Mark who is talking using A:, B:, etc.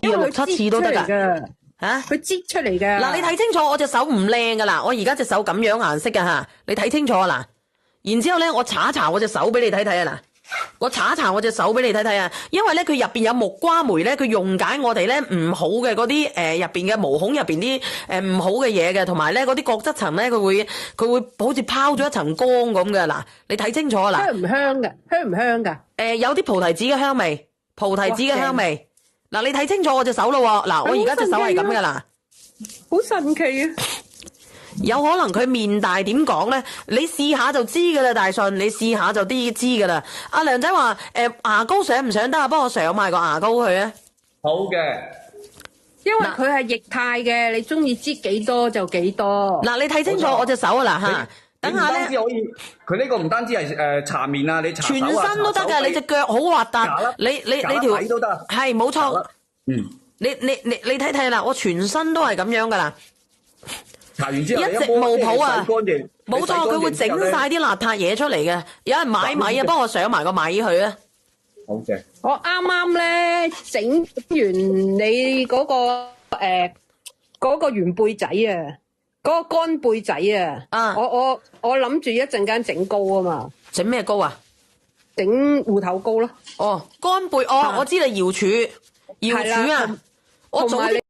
A: 啊，6、7次都得噶。
B: 吓，佢擠出嚟噶。
A: 嗱，你睇清楚，我隻手唔靚噶啦，我而家隻手咁樣顏色噶吓，你睇清楚啊嗱。然之後咧，我搽一搽我隻手俾你睇睇啊嗱。我搽一搽我隻手俾你睇睇啊，因為咧佢入邊有木瓜梅咧，佢溶解我哋咧唔好嘅嗰啲入邊嘅毛孔入邊啲唔好嘅嘢嘅，同埋咧嗰啲角質層咧佢會好似拋咗一層光咁嘅嗱，你睇清楚啊嗱。
B: 香唔香噶？香唔香噶？
A: 有啲菩提子嘅香味，菩提子嘅香味。嗱，你睇清楚我隻手咯喎，嗱，我而家隻手係咁噶啦，
B: 好神奇啊！
A: 有可能佢面大點講咧？你試下就知噶啦，大信，你試下就知噶啦。阿梁仔話牙膏上唔上得啊？幫我上埋個牙膏去啊！
C: 好嘅，
B: 因為佢係液態嘅，你中意擠幾多就幾多。
A: 嗱，你睇清楚我隻手啊嗱嚇，等下咧。
C: 佢呢個唔單止係搽面啊，你搽
A: 全身都得㗎，你隻腳好核突，你條
C: 都得，
A: 係冇錯。你睇睇啦，我全身都係咁樣噶啦。
C: 搽完之後
A: 一直冒泡啊，冇錯，佢會整晒啲邋遢嘢出嚟嘅。有人買米啊，幫我上埋個米去啊。
C: 好嘅。
B: 我啱啱咧整完你嗰個嗰個圓貝仔啊，嗰個乾貝仔啊。我諗住一陣間整膏啊嘛。
A: 整咩膏啊？
B: 整芋頭膏咯。
A: 哦，乾貝，我知你瑤柱啊。我早啲。